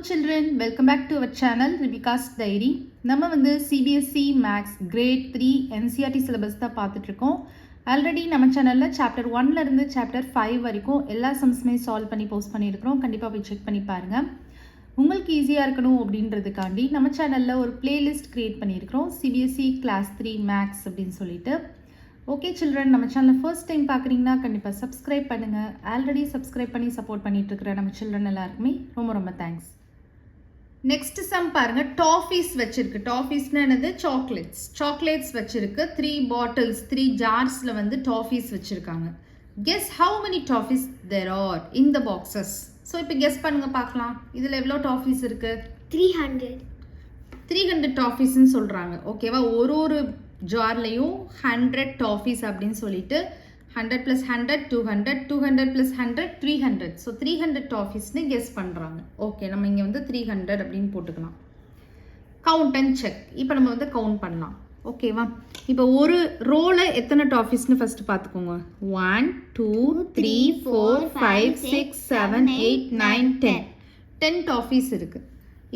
children, welcome back to our channel Ribika's Diary. நம்ம வந்து CBSE Maths Grade 3 NCERT syllabus தான் பார்த்துட்டு இருக்கோம். ஆல்ரெடி நம்ம சேனல்ல சாப்டர் 1ல இருந்து சாப்டர் 5 வரைக்கும் எல்லா சம்ஸுமே சால்வ் பண்ணி போஸ்ட் பண்ணியிருக்கிறோம். கண்டிப்பாக போய் செக் பண்ணி பாருங்க. உங்களுக்கு ஈஸியாக இருக்கணும் அப்படின்றதுக்காண்டி நம்ம சேனலில் ஒரு பிளேலிஸ்ட் க்ரியேட் பண்ணியிருக்கிறோம். CBSE Class 3 Maths அப்படின்னு சொல்லிட்டு. ஓகே சில்ட்ரன், நம்ம சேனல் ஃபர்ஸ்ட் டைம் பார்க்குறீங்கன்னா கண்டிப்பாக சப்ஸ்கிரைப் பண்ணுங்கள். ஆல்ரெடி சப்ஸ்கிரைப் பண்ணி சப்போர்ட் பண்ணிகிட்ருக்கிற நம்ம சில்ட்ரன் எல்லாருக்குமே ரொம்ப ரொம்ப தேங்க்ஸ். நெக்ஸ்ட் சம் பாருங்கள், டாஃபீஸ் வச்சுருக்கு. டாஃபீஸ்னா என்னது? சாக்லேட்ஸ் வச்சுருக்கு. 3 பாட்டில்ஸ் 3 ஜார்ஸில் வந்து டாஃபீஸ் வச்சுருக்காங்க. Guess how many toffees there are in the boxes. So இப்போ கெஸ் பண்ணுங்கள் பார்க்கலாம். இதில் எவ்வளோ டாஃபீஸ் இருக்குது? 300 டாஃபீஸ்ன்னு சொல்கிறாங்க. ஓகேவா? ஒரு ஜார்லையும் 100 டாஃபீஸ் அப்படின்னு சொல்லிட்டு 100 + 100 200 200 + 100 300. ஸோ 300 டாஃபீஸ்னு கெஸ் பண்ணுறாங்க. ஓகே, நம்ம இங்கே வந்து 300 அப்படின்னு போட்டுக்கலாம். Count and check. இப்போ நம்ம வந்து கவுண்ட் பண்ணலாம். ஓகேவா? இப்போ ஒரு ரோவில் எத்தனை டாஃபீஸ்னு ஃபஸ்ட்டு பார்த்துக்கோங்க. 1 2 3 4 5 6 7 8 9 10 டாஃபீஸ் இருக்குது.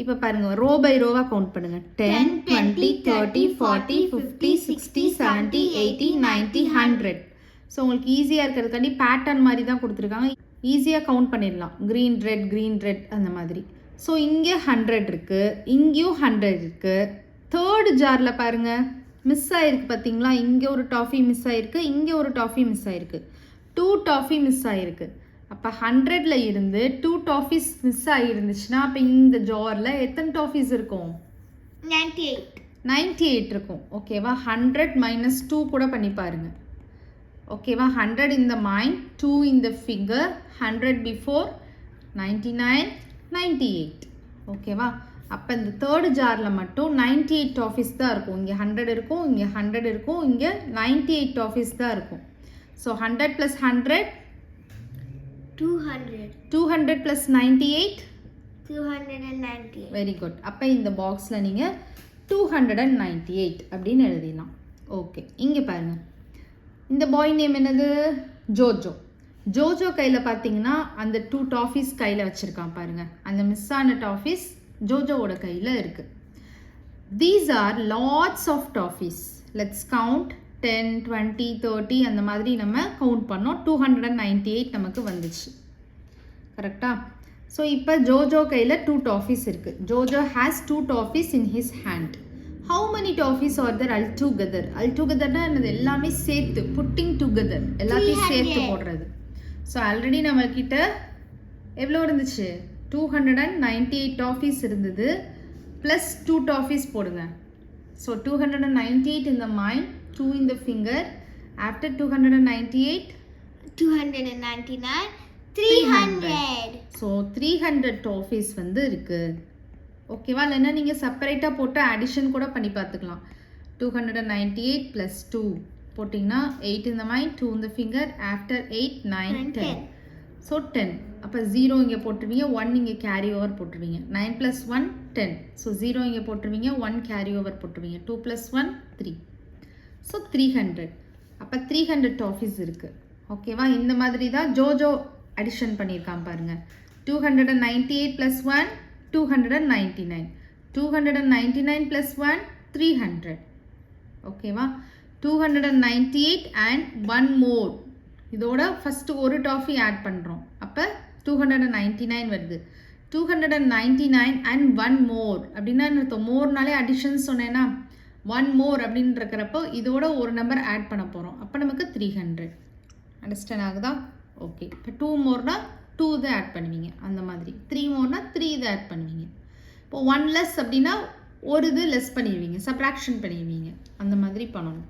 இப்போ பாருங்கள், ரோ பை ரோவாக கவுண்ட் பண்ணுங்கள். 10 20 30 40 50 60 70 80 90 100. ஸோ உங்களுக்கு ஈஸியாக இருக்கிறதுக்காண்டி பேட்டர்ன் மாதிரி தான் கொடுத்துருக்காங்க. ஈஸியாக கவுண்ட் பண்ணிடலாம். க்ரீன் ரெட் அந்த மாதிரி. ஸோ இங்கே 100 இருக்குது, இங்கேயும் 100 இருக்குது. தேர்டு ஜாரில் பாருங்கள், மிஸ் ஆகிருக்கு பார்த்தீங்களா? இங்கே ஒரு டாஃபி மிஸ் ஆகிருக்கு, இங்கே ஒரு டாஃபி மிஸ் ஆகிருக்கு. 2 டாஃபி மிஸ் ஆகிருக்கு. அப்போ 100ல் இருந்து 2 டாஃபீஸ் மிஸ் ஆகிருந்துச்சுன்னா அப்போ இந்த ஜாரில் எத்தனை டாஃபீஸ் இருக்கும்? 98 இருக்கும். ஓகேவா? 100 - 2 கூட பண்ணி பாருங்க. ஓகேவா? 100 in the mind, 2 in the figure, 100 before, 99 98. ஓகேவா? அப்போ இந்த தேர்டு ஜாரில் மட்டும் 98 டாஃபீஸ் தான் இருக்கும். இங்கே 100 இருக்கும், இங்கே 100 இருக்கும், இங்கே 98 டாஃபீஸ் தான் இருக்கும். ஸோ 100 + 100 200 + 98 298. Very good. அப்போ இந்த பாக்ஸில் நீங்கள் 298 அப்படின்னு எழுதிடலாம். ஓகே, இங்கே பாருங்கள், இந்த பாய் நேம் என்னது? ஜோஜோ கையில் பார்த்தீங்கன்னா அந்த 2 டாஃபீஸ் கையில் வச்சுருக்கான் பாருங்கள். அந்த மிஸ் ஆன டாஃபீஸ் ஜோஜோவோட கையில் இருக்குது. These are lots of toffees. Let's count. 10 20 30 அந்த மாதிரி நம்ம கவுண்ட் பண்ணோம். 298 நமக்கு வந்துச்சு. கரெக்டா? ஸோ இப்போ ஜோஜோ கையில் 2 டாஃபீஸ் இருக்குது. Jojo has 2 toffees in his hand. How many toffees are there அல்டுகெதர்னா என்னது? எல்லாமே சேர்த்து, புட்டிங் டுகெதர், எல்லாத்தையும் சேர்த்து போடுறது. ஸோ ஆல்ரெடி நம்மக்கிட்ட எவ்வளோ இருந்துச்சு? 298 டாஃபீஸ் இருந்தது. ப்ளஸ் 2 டாஃபீஸ் போடுங்க. So 298 in the mind, 2 in the finger. After 298 299 300. So 300 toffees வந்து இருக்குது. ஓகேவா? இல்லைன்னா நீங்கள் செப்பரேட்டாக போட்டு அடிஷன் கூட பண்ணி பார்த்துக்கலாம். 298 + 2 போட்டிங்கன்னா 8 in the mind, 2 in the finger. After 8 9 10. So 10. அப்போ 0 இங்கே போட்டுருவீங்க, 1 இங்கே கேரி ஓவர் போட்டுருவீங்க. 9 + 1 10. ஸோ 0 இங்கே போட்டுருவீங்க, 1 கேரி ஓவர் போட்டுருவீங்க. 2 + 1 3. ஸோ 300. அப்போ 300 டாஃபீஸ் இருக்குது. ஓகேவா? இந்த மாதிரி தான் ஜோஜோ அடிஷன் பண்ணியிருக்கான் பாருங்கள். 298 + 1 299. 299 + 1 300. ஓகேவா? 298 and 1 more. இதோட ஃபஸ்ட்டு ஒரு டாஃபி ஆட் பண்ணுறோம். அப்போ 299 வருது. 299 and 1 more அப்படின்னா என்ன? மோர்னாலே அடிஷன் சொன்னேன்னா 1 more அப்படின்னு இருக்கிறப்போ இதோட ஒரு நம்பர் ஆட் பண்ண போகிறோம். அப்போ நமக்கு 300. அண்டர்ஸ்டாண்ட் ஆகுதா? ஓகே. இப்போ 2 மோர்னா 2 இதை ஆட் பண்ணுவீங்க. அந்த மாதிரி 3 மோர்னா 3 இதை ஆட் பண்ணுவீங்க. இப்போ 1 லெஸ் அப்படின்னா ஒரு இது லெஸ் பண்ணிடுவீங்க, சப்ராக்ஷன் பண்ணிடுவீங்க. அந்த மாதிரி பண்ணணும்.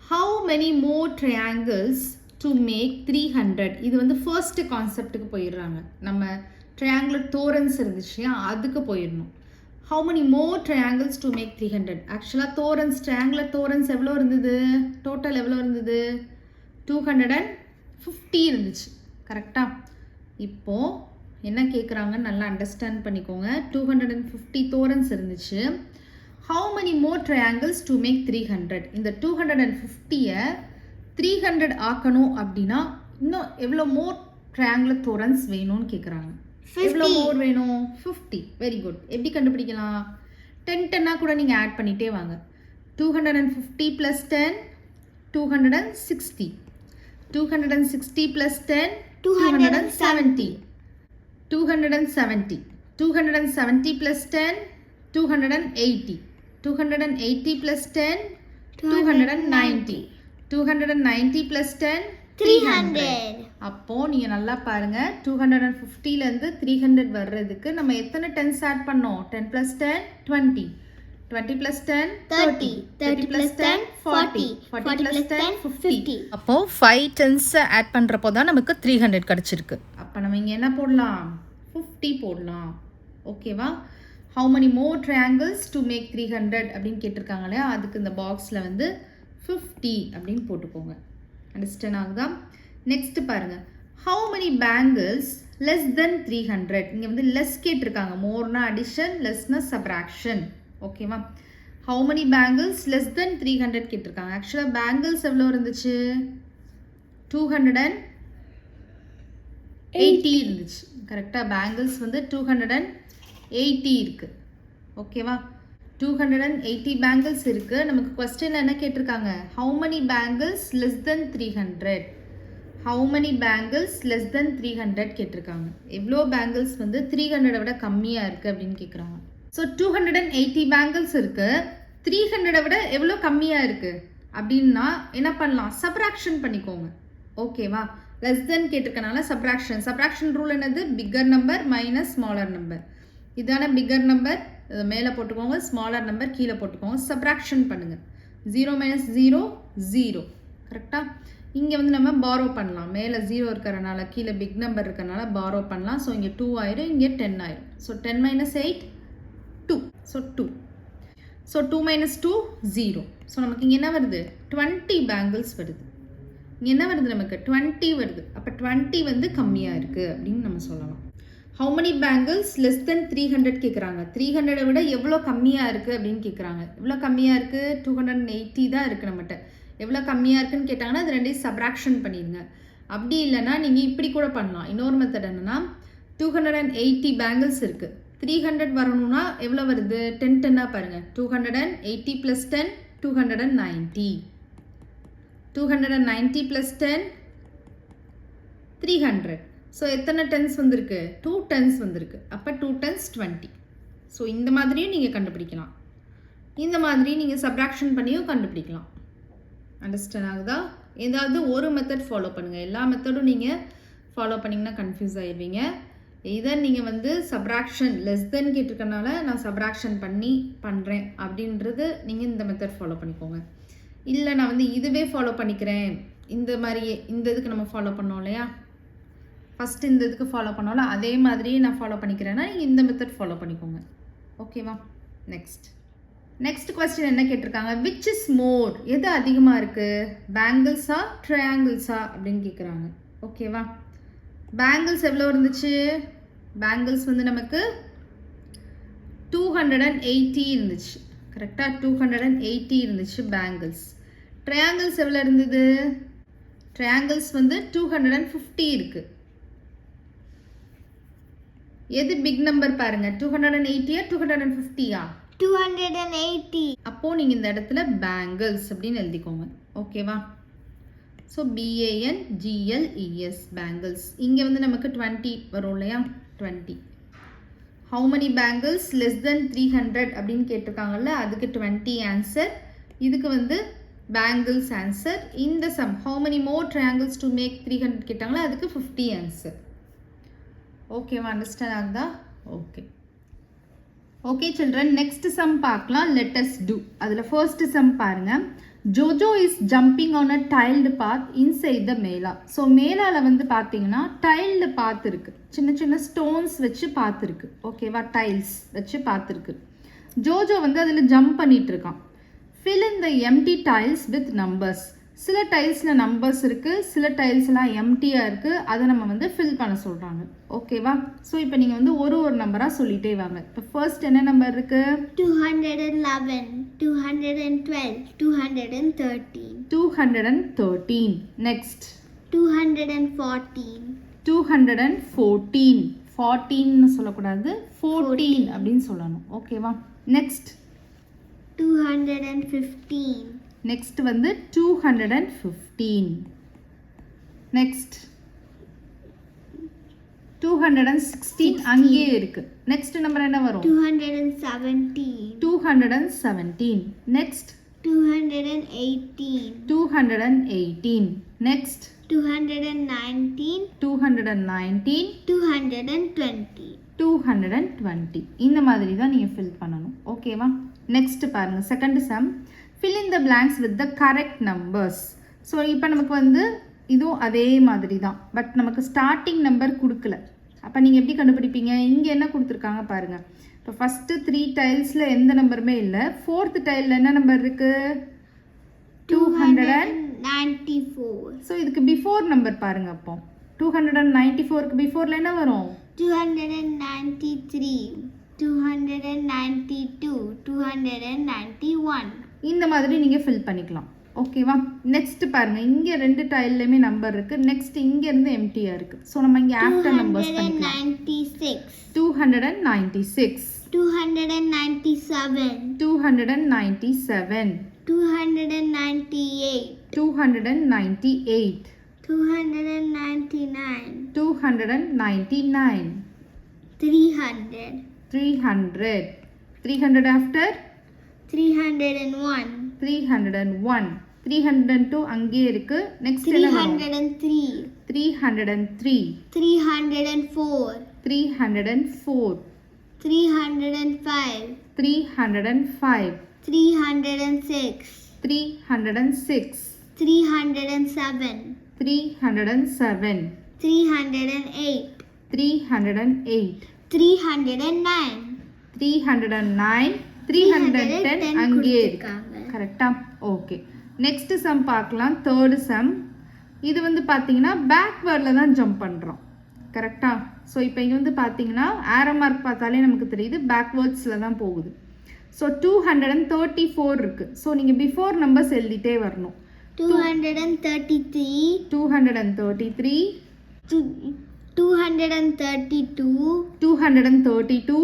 How many more triangles to make 300. இது வந்து ஃபர்ஸ்ட் கான்செப்டுக்கு போயிடுறாங்க. நம்ம ட்ரையாங்குலர் தோரன்ஸ் இருந்துச்சுன்னா அதுக்கு போயிடணும். How many more triangles to make 300. ஆக்சுவலாக ட்ரையாங்குலர் தோரன்ஸ் எவ்வளோ இருந்தது? டோட்டல் எவ்வளோ இருந்தது? 250 இருந்துச்சு. கரெக்டாக? இப்போது என்ன கேட்குறாங்கன்னு நல்லா அண்டர்ஸ்டாண்ட் பண்ணிக்கோங்க. 250 தோரன்ஸ் இருந்துச்சு. How many more triangles to make 300. இந்த 250யை 300 ஆக்கணும் அப்படின்னா இன்னும் எவ்வளோ மோர் ட்ரையாங்குலர் தோரன்ஸ் வேணும்னு கேட்குறாங்க. எவ்வளோ 50. மோர் வேணும்? 50. Very good. எப்படி கண்டுபிடிக்கலாம்? 10 கூட நீங்கள் ஆட் பண்ணிகிட்டே வாங்க. 250 + 10 260. 260 + 10 270. 270. 270 + 10 280. 280 + 10 290. 290 + 10 300. அப்போ நீங்க நல்லா பாருங்க 250 ல இருந்து 300 வர்றதுக்கு நம்ம எத்தனை 10s ஆட் பண்ணோம்? 10 + 10 20. 20 + 10 30. 30 + 10 40. 40 + 10 50. அப்போ 5 10s ஆட் பண்றப்போ தான் நமக்கு 300 கிடைச்சிருக்கு. அப்போ நம்ம இங்க என்ன போடலாம்? 50 போடலாம். ஓகேவா? how many more triangles to make 300 அப்படின்னு கேட்டிருக்காங்க இல்லையா? அதுக்கு இந்த பாக்ஸ்ல வந்து 50 அப்படின்னு போட்டுக்கோங்க. அண்டர்ஸ்டாண்ட் ஆகுதா? நெக்ஸ்ட் பாருங்க, how many bangles less than 300? இங்க வந்து less கேட்டிருக்காங்க. மோர்னா அடிஷன், லெஸ்னா சப்ராக்ஷன். ஓகேவா? how many bangles less than 300 கேட்டிருக்காங்க. ஆக்சுவலாக பேங்கிள்ஸ் எவ்வளோ இருந்துச்சு? 280 இருந்துச்சு. கரெக்டாக பேங்கிள்ஸ் வந்து 280 இருக்கு. ஓகேவா? 280 பேங்கிள்ஸ் இருக்கு. நமக்கு கொஸ்டின்ல என்ன கேட்டிருக்காங்க? how many bangles less than 300? how many bangles less than 300 கேட்டிருக்காங்க. எவ்வளோ பேங்கிள்ஸ் வந்து 300 விட கம்மியாக இருக்குது அப்படின்னு கேட்குறாங்க. ஸோ 280 பேங்கிள்ஸ் இருக்கு. 300 விட எவ்வளோ கம்மியாக இருக்குது அப்படின்னா என்ன பண்ணலாம்? சப்ராக்ஷன் பண்ணிக்கோங்க. ஓகேவா? லெஸ் தென் கேட்டிருக்கனால சப்ராக்ஷன். சப்ராக்ஷன் ரூல் என்னது? Bigger number minus smaller number. இதான பிக்கர் நம்பர் மேலே போட்டுக்கோங்க, ஸ்மாலர் நம்பர் கீழே போட்டுக்கோங்க. சப்ராக்ஷன் பண்ணுங்கள். 0 - 0 0. கரெக்டாக? இங்கே வந்து நம்ம பாரோ பண்ணலாம். மேலே 0 இருக்கிறனால கீழே பிக் நம்பர் இருக்கிறனால பாரோ பண்ணலாம். ஸோ இங்கே 2 ஆயிரும், இங்கே 10 ஆயிரும். ஸோ 10 - 8 2. ஸோ 2. ஸோ 2 - 2 0. ஸோ நமக்கு இங்கே என்ன வருது? 20 பேங்கிள்ஸ் வருது. இங்கே என்ன வருது? நமக்கு 20 வருது. அப்போ 20 வந்து கம்மியாக இருக்குது அப்படின்னு நம்ம சொல்லலாம். how many bangles less than 300 கேட்குறாங்க. 300 விட எவ்வளோ கம்மியாக இருக்குது அப்படின்னு கேட்குறாங்க. எவ்வளோ கம்மியாக இருக்குது? 280 தான் இருக்குது நம்மகிட்ட. எவ்வளோ கம்மியாக இருக்குன்னு கேட்டாங்கன்னா அது ரெண்டையும் சப்ராக்ஷன் பண்ணிடுங்க. அப்படி இல்லைன்னா நீங்கள் இப்படி கூட பண்ணலாம். இன்னொரு மெத்தட் என்னென்னா 280 பேங்கிள்ஸ் இருக்குது. 300 வரணும்னா எவ்வளோ வருது? 10 10ஆக பாருங்கள். 280 + 10 290. 290 + 10 300. ஸோ எத்தனை டென்ஸ் வந்திருக்கு? 2 10s வந்திருக்கு. அப்போ 2 10s 20. ஸோ இந்த மாதிரியும் நீங்கள் கண்டுபிடிக்கலாம். இந்த மாதிரி நீங்கள் சப்ராக்ஷன் பண்ணியும் கண்டுபிடிக்கலாம். அண்டர்ஸ்டாண்ட் ஆகுதா? ஏதாவது ஒரு மெத்தட் ஃபாலோ பண்ணுங்கள். எல்லா மெத்தடும் நீங்கள் ஃபாலோ பண்ணிங்கன்னா கன்ஃபியூஸ் ஆகிடுவீங்க. இதர் நீங்கள் வந்து சப்ராக்ஷன் லெஸ் தென் கேட்டிருக்கனால நான் சப்ராக்ஷன் பண்ணி பண்ணுறேன் அப்படின்றது நீங்கள் இந்த மெத்தட் ஃபாலோ பண்ணிக்கோங்க. இல்லை நான் வந்து இதுவே ஃபாலோ பண்ணிக்கிறேன், இந்த மாதிரியே இந்த இதுக்கு நம்ம ஃபாலோ பண்ணோம் இல்லையா? ஃபஸ்ட்டு இந்த இதுக்கு ஃபாலோ பண்ணோம்ல, அதே மாதிரியே நான் ஃபாலோ பண்ணிக்கிறேன்னா நீங்கள் இந்த மெத்தட் ஃபாலோ பண்ணிக்கோங்க. ஓகேவா? நெக்ஸ்ட் கொஸ்டின் என்ன கேட்டிருக்காங்க? Which is more? எது அதிகமாக இருக்குது? பேங்கிள்ஸா ட்ரையாங்கிள்ஸா அப்படின்னு கேட்குறாங்க. ஓகேவா? பேங்கிள்ஸ் எவ்வளோ இருந்துச்சு? பேங்கிள்ஸ் வந்து நமக்கு 280 இருந்துச்சு. கரெக்டாக 280 இருந்துச்சு பேங்கிள்ஸ். ட்ரையாங்கிள்ஸ் எவ்வளோ இருந்தது? ட்ரையாங்கிள்ஸ் வந்து 250 இருக்குது. எது பிக் நம்பர் பாருங்க? 280 250 280. அப்போ நீங்க இந்த இடத்துல பேங்கிள்ஸ் அப்படின்னு எழுதிக்கோங்க. ஓகேவா? So BANGLES bangles. இங்கே வந்து நமக்கு 20 வரும் இல்லையா? 20. how many bangles less than 300 அப்படின்னு கேட்டிருக்காங்கல்ல, அதுக்கு 20 ஆன்சர். இதுக்கு வந்து பேங்கிள்ஸ் ஆன்சர். இந்த some how many more triangles to make 300 கேட்டாங்களா, அதுக்கு 50 ஆன்சர். ஓகேவா? அண்டர்ஸ்டாண்ட் ஆகுதா? ஓகே சில்ட்ரன், நெக்ஸ்ட் சம் பார்க்கலாம். Let us do. அதில் ஃபர்ஸ்ட் சம் பாருங்க. Jojo is jumping on a tiled path inside the mela. So மேலால வந்து பார்த்தீங்கன்னா டைல்டு பாத் இருக்கு, சின்ன சின்ன ஸ்டோன்ஸ் வச்சு பார்த்துருக்கு. ஓகேவா? டைல்ஸ் வச்சு பார்த்துருக்கு. ஜோஜோ வந்து அதில் ஜம்ப் பண்ணிட்டு இருக்கான். fill in the empty tiles with numbers. சில டைல்ஸில் நம்பர்ஸ் இருக்குது, சில டைல்ஸ்லாம் எம்டியாக இருக்குது. அதை நம்ம வந்து ஃபில் பண்ண சொல்கிறாங்க. ஓகேவா? ஸோ இப்போ நீங்கள் வந்து ஒரு நம்பராக சொல்லிகிட்டே வாங்க. இப்போ ஃபர்ஸ்ட் என்ன நம்பர் இருக்குது? 211, 212, 213. 213. நெக்ஸ்ட் 214. 214. 14 சொல்லக்கூடாது, 14 அப்படின்னு சொல்லணும். ஓகேவா? நெக்ஸ்ட் 215. நெக்ஸ்ட் வந்து 215. நெக்ஸ்ட் 216 அங்கேயே இருக்கு. நெக்ஸ்ட் நம்பர் என்ன வரும்? 217. 217. நெக்ஸ்ட் 218. 218. நெக்ஸ்ட் 219. 219. 220. 220. இந்த மாதிரி தான் நீங்கள் ஃபில் பண்ணணும். ஓகேவா? நெக்ஸ்ட் பாருங்க, second sum. Fill in the blanks with the correct numbers. So இப்போ நமக்கு வந்து இதுவும் அதே மாதிரி தான், பட் நமக்கு ஸ்டார்டிங் நம்பர் கொடுக்கல. அப்போ நீங்கள் எப்படி கண்டுபிடிப்பீங்க? இங்கே என்ன கொடுத்துருக்காங்க பாருங்கள். இப்போ ஃபஸ்ட்டு 3 டைல்ஸில் எந்த நம்பருமே இல்லை. 4th டைலில் என்ன நம்பர் இருக்குது? 294. ஸோ இதுக்கு பிஃபோர் நம்பர் பாருங்க. அப்போ 294க்கு பிஃபோரில் என்ன வரும்? 293. 292. 291. இந்த மாதிரி நீங்கள் ஃபில் பண்ணிக்கலாம். ஓகேவா? நெக்ஸ்ட் பாருங்க, இங்கே 2 டைல்லையுமே நம்பர் இருக்குது. நெக்ஸ்ட் இங்கேருந்து எம்டியாக இருக்குது. ஸோ நம்ம இங்கே ஆஃப்டர் நம்பர்ஸ் பண்ணிக்கலாம். 296. 296. 297. 297. 298. 298. 299. 299. 300. 300. 300 after? 301. 301. 302 அங்கேயே இருக்கு. நெக்ஸ்ட் என்ன வரும்? 303. 303. 304. 304. 305. 305. 306. 306. 307. 307. 308. 308. 309. 309. 310 அங்கேயே இருக்கு. கரெக்டா? ஓகே. நெக்ஸ்ட் சம் பார்க்கலாம். Third sum. இது வந்து பார்த்தீங்கன்னா பேக்வேர்டில் தான் ஜம்ப் பண்ணுறோம். கரெக்டா? ஸோ இப்போ இங்கே வந்து பார்த்தீங்கன்னா ஆரோ மார்க் பார்த்தாலே நமக்கு தெரியுது பேக்வேர்ட்ஸில் தான் போகுது. ஸோ 234 இருக்குது. ஸோ நீங்கள் பிஃபோர் நம்பர்ஸ் எழுதிட்டே வரணும். 233. 233. 232. 232.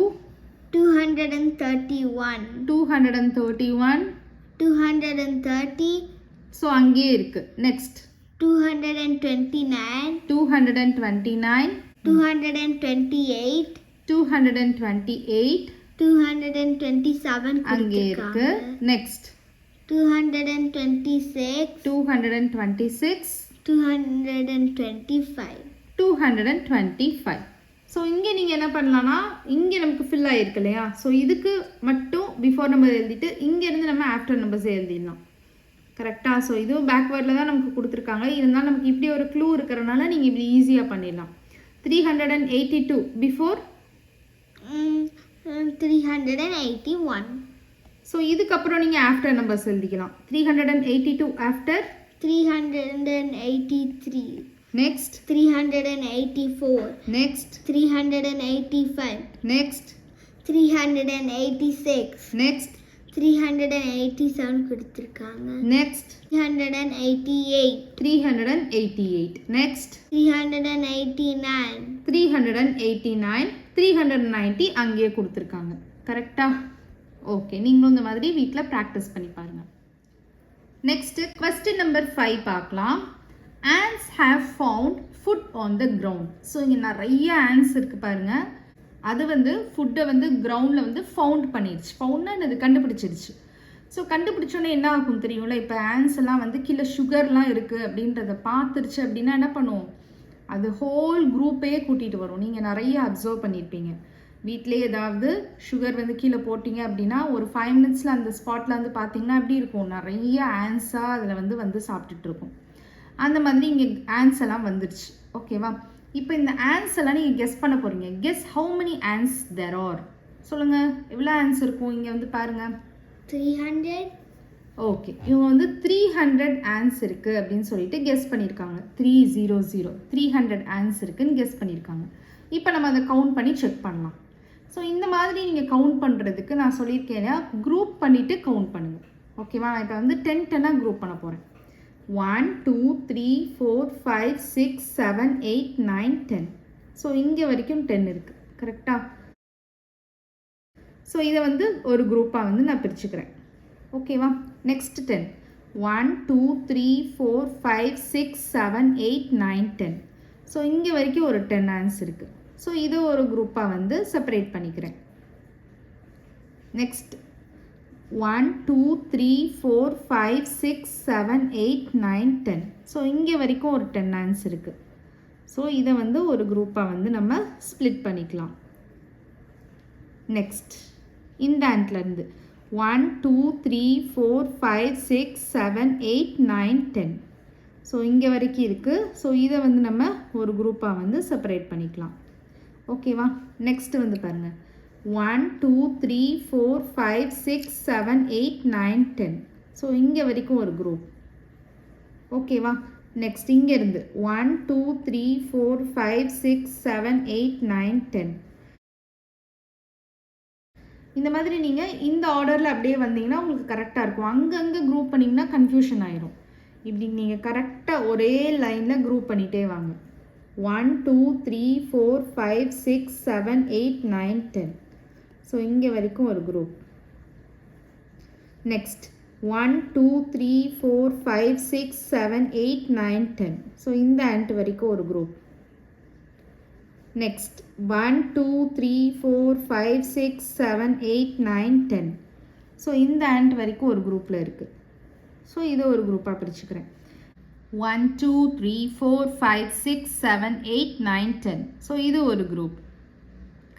231. 231. 230. ஸோ அங்கேயே இருக்குது. நெக்ஸ்ட் 229. 229. 228. 228. 227 அங்கே இருக்கு. நெக்ஸ்ட் 226. 226. 225. 225. ஸோ இங்கே நீங்கள் என்ன பண்ணலான்னா, இங்கே நமக்கு ஃபில் ஆகிருக்கு இல்லையா? ஸோ இதுக்கு மட்டும் பிஃபோர் நம்பர் எழுதிட்டு இங்கேருந்து நம்ம ஆஃப்டர் நம்பர்ஸ் எழுதிடலாம். கரெக்டாக? ஸோ இதுவும் பேக்வேர்டில் தான் நமக்கு கொடுத்துருக்காங்க. இருந்தாலும் நமக்கு இப்படி ஒரு க்ளூ இருக்கிறனால நீங்கள் இப்படி ஈஸியாக பண்ணிடலாம். 382 பிஃபோர் 381. ஸோ இதுக்கப்புறம் நீங்கள் ஆஃப்டர் நம்பர்ஸ் எழுதிக்கலாம். 382 after 383. Next 384. Next 385. Next 386. Next 387 கொடுத்துருக்காங்க. நெக்ஸ்ட் 388. 388. நெக்ஸ்ட் 389. 389. 390 அங்கேயே கொடுத்துருக்காங்க. கரெக்டா? ஓகே. நீங்களும் இந்த மாதிரி வீட்டில் ப்ராக்டிஸ் பண்ணி பாருங்கள். நெக்ஸ்ட்டு கொஸ்டின் நம்பர் 5 பார்க்கலாம். ants have found food on the ground. So இங்கே நிறைய ants இருக்குது பாருங்கள். அது வந்து ஃபுட்டை வந்து கிரவுண்டில் வந்து ஃபவுண்ட் பண்ணிடுச்சு. ஃபவுண்ட்னா அது கண்டுபிடிச்சிருச்சு. ஸோ கண்டுபிடிச்சோன்னே என்ன ஆகும் தெரியும்ல? இப்போ ants எல்லாம் வந்து கீழே சுகர்லாம் இருக்குது அப்படின்றத பார்த்துருச்சு அப்படின்னா என்ன பண்ணுவோம்? அது ஹோல் குரூப்பையே கூட்டிகிட்டு வரும். நீங்கள் நிறைய அப்சர்வ் பண்ணியிருப்பீங்க. வீட்டிலே ஏதாவது சுகர் வந்து கீழே போட்டிங்க அப்படின்னா ஒரு 5 மினிட்ஸில் அந்த ஸ்பாட்டில் வந்து பார்த்தீங்கன்னா எப்படி இருக்கும்? நிறைய ஆன்ஸாக அதில் வந்து சாப்பிட்டுட்ருக்கும். அந்த மாதிரி இங்கே ஆன்ஸ் எல்லாம் வந்துடுச்சு. ஓகேவா? இப்போ இந்த ஆன்ஸ் எல்லாம் நீங்கள் கெஸ் பண்ண போகிறீங்க. Guess how many ants there are. சொல்லுங்கள், எவ்வளோ ஆன்ஸ் இருக்கும்? இங்கே வந்து பாருங்கள். 300. ஓகே. இவங்க வந்து 300 ஆன்ஸ் இருக்குது அப்படின்னு சொல்லிட்டு கெஸ் பண்ணியிருக்காங்க. 300. 300 ஆன்ஸ் இருக்குதுன்னு கெஸ் பண்ணியிருக்காங்க. இப்போ நம்ம அதை கவுண்ட் பண்ணி செக் பண்ணலாம். ஸோ இந்த மாதிரி நீங்கள் கவுண்ட் பண்ணுறதுக்கு நான் சொல்லியிருக்கேன், குரூப் பண்ணிவிட்டு கவுண்ட் பண்ணுங்கள். ஓகேவா? நான் இப்போ வந்து 10 குரூப் பண்ண போகிறேன். 1 2 3 4 5 6 7 8 9 10. ஸோ இங்கே வரைக்கும் 10 இருக்குது கரெக்டாக. ஸோ இதை வந்து ஒரு குரூப்பாக வந்து நான் பிரிச்சுக்கிறேன். ஓகேவா. நெக்ஸ்ட் 10 1 2 3 4 5 6 7 8 9 10. ஸோ இங்கே வரைக்கும் ஒரு 10 ஆன்ஸ் இருக்குது. ஸோ இதை ஒரு குரூப்பாக வந்து செப்பரேட் பண்ணிக்கிறேன். நெக்ஸ்ட் 1 2 3 4 5 6 7 8 9 10. ஸோ இங்கே வரைக்கும் ஒரு 10 ஆன்ஸ் இருக்குது. ஸோ இதை வந்து ஒரு குரூப்பாக வந்து நம்ம ஸ்ப்ளிட் பண்ணிக்கலாம். நெக்ஸ்ட் இந்த ஆண்ட்லேருந்து 1 2 3 4 5 6 7 8 9 10. ஸோ இங்கே வரைக்கும் இருக்குது. ஸோ இதை வந்து நம்ம ஒரு குரூப்பாக வந்து செப்பரேட் பண்ணிக்கலாம். ஓகேவா. நெக்ஸ்ட் வந்து பாருங்கள் 1 2 3 4 5 6 7 8 9 10. ஸோ இங்கே வரைக்கும் ஒரு குரூப். ஓகேவா. நெக்ஸ்ட் இங்கேருந்து 1 2 3 4 5 6 7 8 9 10. இந்த மாதிரி நீங்கள் இந்த ஆர்டரில் அப்படியே வந்தீங்கன்னா உங்களுக்கு கரெக்டாக இருக்கும். அங்கங்கே குரூப் பண்ணிங்கன்னா கன்ஃபியூஷன் ஆயிரும். இப்படி நீங்கள் கரெக்டாக ஒரே லைனில் குரூப் பண்ணிகிட்டே வாங்க. 1 2 3 4 5 6 7 8 9 10. ஸோ இங்கே வரைக்கும் ஒரு குரூப். நெக்ஸ்ட் 1 2 3 4 5 6 7 8 9 10. ஸோ இந்த ஆண்ட் வரைக்கும் ஒரு குரூப். நெக்ஸ்ட் 1 2 3 4 5 6 7 8 9 10. ஸோ இந்த ஆண்ட் வரைக்கும் ஒரு குரூப்பில் இருக்குது. ஸோ இதை ஒரு குரூப்பாக பிரிச்சுக்கிறேன். 1 2 3 4 5 6 7 8 9 10. ஸோ இது ஒரு குரூப்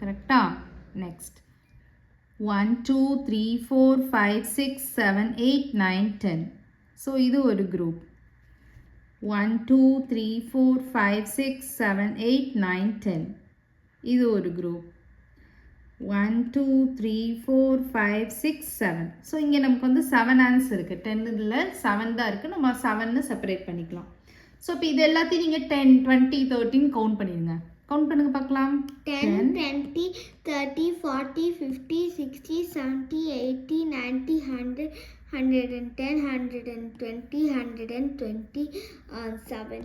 கரெக்டாக. நெக்ஸ்ட் 1 2 3 4 5 6 7 8 9 10. ஸோ இது ஒரு குரூப். 1 2 3 4 5 6 7 8 9 10. இது ஒரு குரூப். 1 2 3 4 5 6 7. ஸோ இங்கே நமக்கு வந்து 7 ஆன்ஸ் இருக்குது. 10 இதில் 7 தான் இருக்குது. நம்ம 7ன்னு செப்பரேட் பண்ணிக்கலாம். ஸோ இப்போ இது எல்லாத்தையும் நீங்கள் 10 20 13 கவுண்ட் பண்ணிடுங்க. கவுண்ட் பண்ணுங்க பார்க்கலாம். 10 20 30 40 50 60 70 80 90 100 110 120 120 7.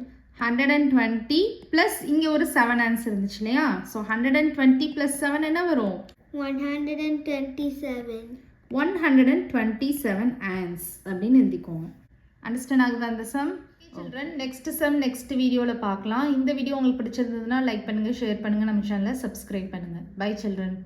120 ப்ளஸ் இங்கே ஒரு 7 ஆன்ஸ் இருந்துச்சு இல்லையா. ஸோ 120 ப்ளஸ் 7 என்ன வரும்? 127. 127 ஆன்ஸ் அப்படின்னு எழுதிக்கோங்க. அண்டர்ஸ்டாண்ட் ஆகுதா அந்த sum? Children next sum next வீடியோவில் பார்க்கலாம். இந்த வீடியோ உங்களுக்கு பிடிச்சிருந்ததுன்னா லைக் பண்ணுங்கள், ஷேர் பண்ணுங்கள், நம்ம சேனலை சப்ஸ்கிரைப் பண்ணுங்கள். Bye children.